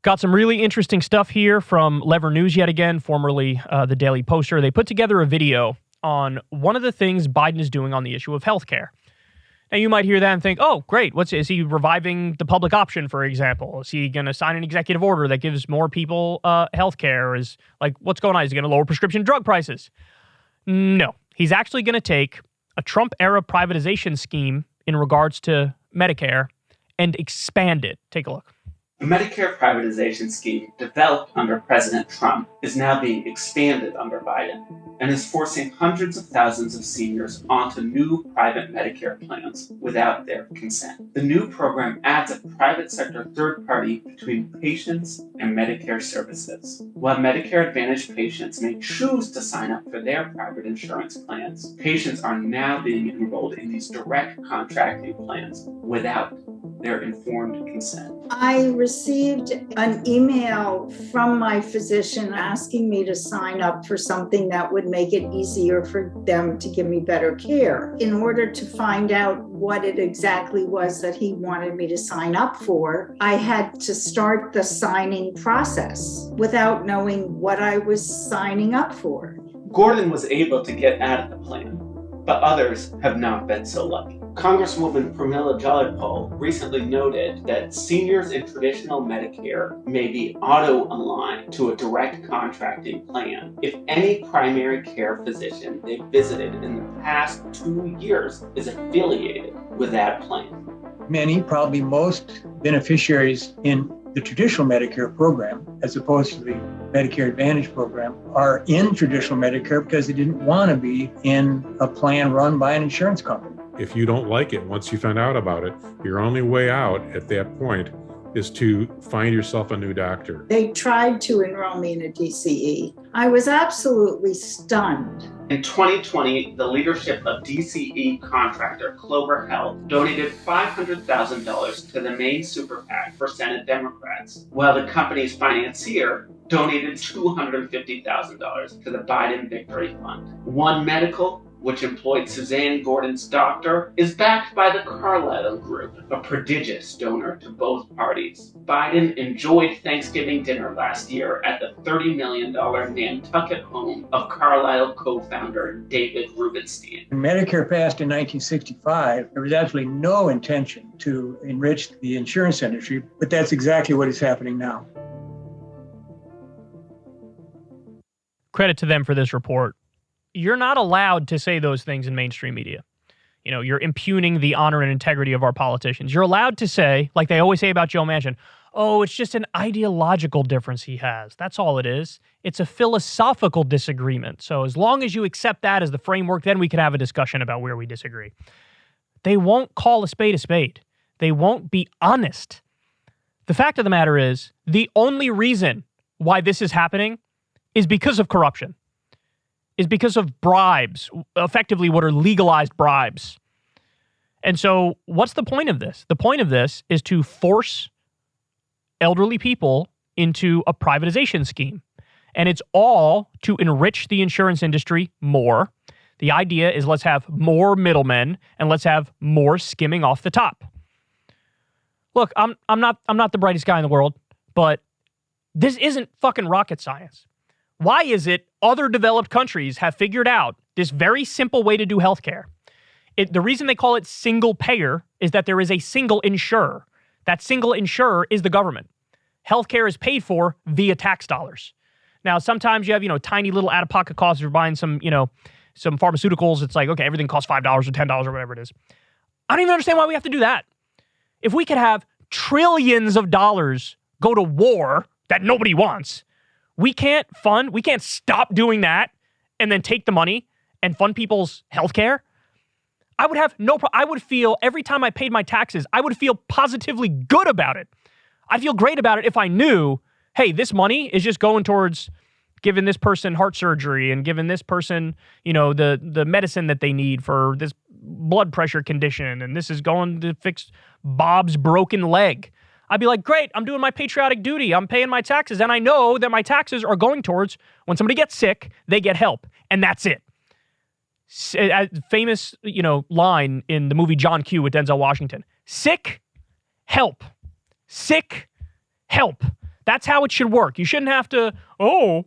Got some really interesting stuff here from Lever News yet again, formerly the Daily Poster. They put together a video on one of the things Biden is doing on the issue of healthcare. Now, you might hear that and think, oh, great. Is he reviving the public option, for example? Is he going to sign an executive order that gives more people healthcare? Is like, what's going on? Is he going to lower prescription drug prices? No. He's actually going to take a Trump-era privatization scheme in regards to Medicare and expand it. Take a look. The Medicare privatization scheme developed under President Trump is now being expanded under Biden and is forcing hundreds of thousands of seniors onto new private Medicare plans without their consent. The new program adds a private sector third party between patients and Medicare services. While Medicare Advantage patients may choose to sign up for their private insurance plans, patients are now being enrolled in these direct contracting plans without their informed consent. I received an email from my physician asking me to sign up for something that would make it easier for them to give me better care. In order to find out what it exactly was that he wanted me to sign up for, I had to start the signing process without knowing what I was signing up for. Gordon was able to get out of the plan, but others have not been so lucky. Congresswoman Pramila Jayapal recently noted that seniors in traditional Medicare may be auto-aligned to a direct contracting plan if any primary care physician they visited in the past 2 years is affiliated with that plan. Many, probably most beneficiaries in the traditional Medicare program, as opposed to the Medicare Advantage program, are in traditional Medicare because they didn't want to be in a plan run by an insurance company. If you don't like it, once you find out about it, your only way out at that point is to find yourself a new doctor. They tried to enroll me in a DCE. I was absolutely stunned. In 2020, the leadership of DCE contractor Clover Health donated $500,000 to the main super PAC for Senate Democrats, while the company's financier donated $250,000 to the Biden Victory Fund. One Medical, which employed Suzanne Gordon's doctor, is backed by the Carlyle Group, a prodigious donor to both parties. Biden enjoyed Thanksgiving dinner last year at the $30 million Nantucket home of Carlyle co-founder David Rubenstein. When Medicare passed in 1965, there was absolutely no intention to enrich the insurance industry, but that's exactly what is happening now. Credit to them for this report. You're not allowed to say those things in mainstream media. You know, you're impugning the honor and integrity of our politicians. You're allowed to say, like they always say about Joe Manchin, oh, it's just an ideological difference he has. That's all it is. It's a philosophical disagreement. So as long as you accept that as the framework, then we can have a discussion about where we disagree. They won't call a spade a spade. They won't be honest. The fact of the matter is, the only reason why this is happening is because of corruption. Is because of bribes, effectively what are legalized bribes. And so what's the point of this? The point of this is to force elderly people into a privatization scheme. And it's all to enrich the insurance industry more. The idea is let's have more middlemen and let's have more skimming off the top. Look, I'm not the brightest guy in the world, but this isn't fucking rocket science. Why is it other developed countries have figured out this very simple way to do healthcare? The reason they call it single payer is that there is a single insurer. That single insurer is the government. Healthcare is paid for via tax dollars. Now, sometimes you have, tiny little out-of-pocket costs. If you're buying some pharmaceuticals, it's like, okay, everything costs $5 or $10 or whatever it is. I don't even understand why we have to do that. If we could have trillions of dollars go to war that nobody wants, we can't stop doing that and then take the money and fund people's healthcare. I would have I would feel every time I paid my taxes, I would feel positively good about it. I'd feel great about it if I knew, hey, this money is just going towards giving this person heart surgery and giving this person, the medicine that they need for this blood pressure condition. And this is going to fix Bob's broken leg. I'd be like, great, I'm doing my patriotic duty. I'm paying my taxes. And I know that my taxes are going towards when somebody gets sick, they get help. And that's it. Famous, line in the movie John Q with Denzel Washington. Sick, help. Sick, help. That's how it should work. You shouldn't have to, well,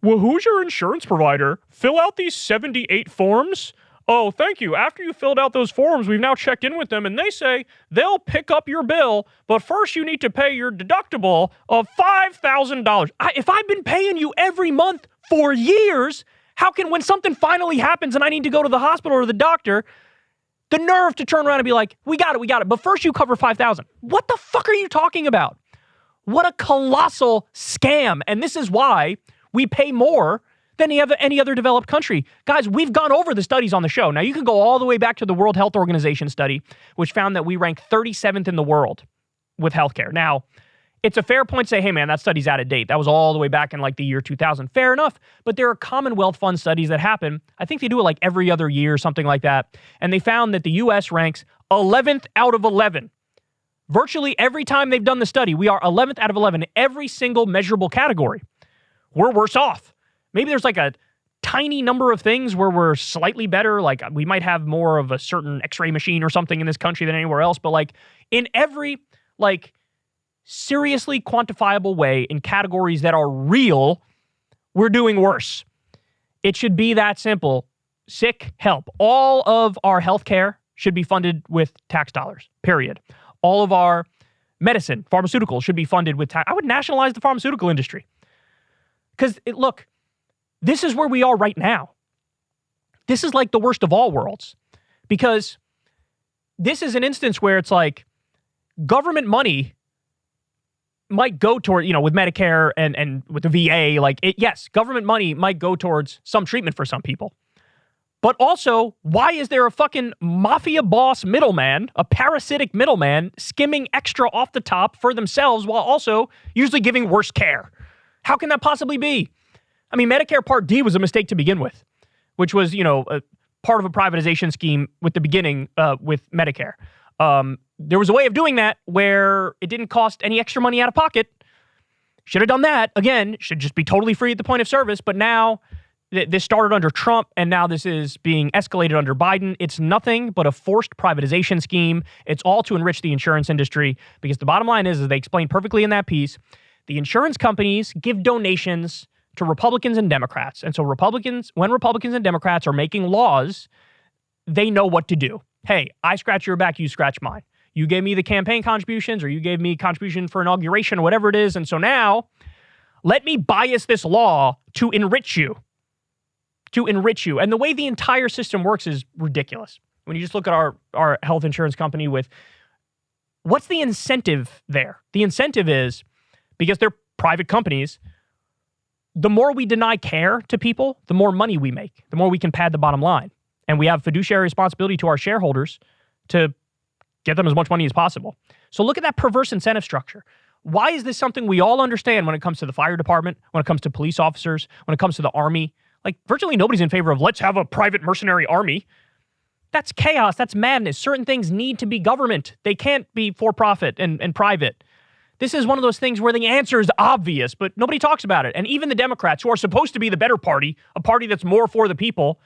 who's your insurance provider? Fill out these 78 forms. Oh, thank you. After you filled out those forms, we've now checked in with them, and they say they'll pick up your bill, but first you need to pay your deductible of $5,000. If I've been paying you every month for years, how can, when something finally happens and I need to go to the hospital or the doctor, the nerve to turn around and be like, we got it, but first you cover $5,000. What the fuck are you talking about? What a colossal scam. And this is why we pay more than any other developed country. Guys, we've gone over the studies on the show. Now, you can go all the way back to the World Health Organization study, which found that we rank 37th in the world with healthcare. Now, it's a fair point to say, hey, man, that study's out of date. That was all the way back in like the year 2000. Fair enough. But there are Commonwealth Fund studies that happen. I think they do it like every other year, something like that. And they found that the U.S. ranks 11th out of 11. Virtually every time they've done the study, we are 11th out of 11 in every single measurable category. We're worse off. Maybe there's like a tiny number of things where we're slightly better. Like we might have more of a certain x-ray machine or something in this country than anywhere else. But like in every like seriously quantifiable way in categories that are real, we're doing worse. It should be that simple. Sick help. All of our healthcare should be funded with tax dollars, period. All of our medicine, pharmaceuticals should be funded with tax. I would nationalize the pharmaceutical industry. Because look, this is where we are right now. This is like the worst of all worlds. Because this is an instance where it's like government money might go toward, with Medicare and with the VA, yes, government money might go towards some treatment for some people. But also, why is there a fucking mafia boss middleman, a parasitic middleman, skimming extra off the top for themselves while also usually giving worse care? How can that possibly be? I mean, Medicare Part D was a mistake to begin with, which was, a part of a privatization scheme with the beginning with Medicare. There was a way of doing that where it didn't cost any extra money out of pocket. Should have done that. Again, should just be totally free at the point of service. But now this started under Trump, and now this is being escalated under Biden. It's nothing but a forced privatization scheme. It's all to enrich the insurance industry, because the bottom line is, as they explained perfectly in that piece, the insurance companies give donations to Republicans and Democrats. And so when Republicans and Democrats are making laws, they know what to do. Hey, I scratch your back, you scratch mine. You gave me the campaign contributions, or you gave me contribution for inauguration, or whatever it is. And so now, let me bias this law to enrich you. And the way the entire system works is ridiculous. When you just look at our health insurance company what's the incentive there? The incentive is, because they're private companies, the more we deny care to people, the more money we make, the more we can pad the bottom line. And we have fiduciary responsibility to our shareholders to get them as much money as possible. So look at that perverse incentive structure. Why is this something we all understand when it comes to the fire department, when it comes to police officers, when it comes to the army? Like, virtually nobody's in favor of let's have a private mercenary army. That's chaos. That's madness. Certain things need to be government. They can't be for profit and private. This is one of those things where the answer is obvious, but nobody talks about it. And even the Democrats, who are supposed to be the better party, a party that's more for the people,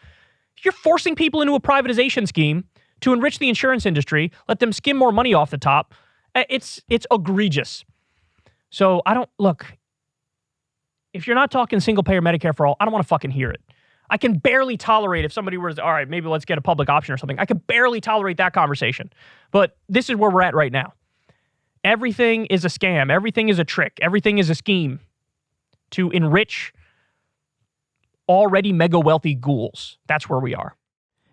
you're forcing people into a privatization scheme to enrich the insurance industry, let them skim more money off the top. It's egregious. So if you're not talking single-payer Medicare for all, I don't want to fucking hear it. I can barely tolerate if somebody were to, all right, maybe let's get a public option or something. I could barely tolerate that conversation. But this is where we're at right now. Everything is a scam. Everything is a trick. Everything is a scheme to enrich already mega wealthy ghouls. That's where we are.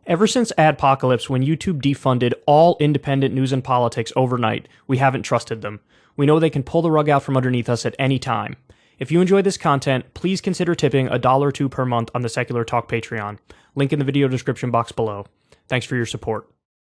Ever since Adpocalypse, when YouTube defunded all independent news and politics overnight, we haven't trusted them. We know they can pull the rug out from underneath us at any time. If you enjoy this content, please consider tipping $1 or $2 per month on the Secular Talk Patreon. Link in the video description box below. Thanks for your support.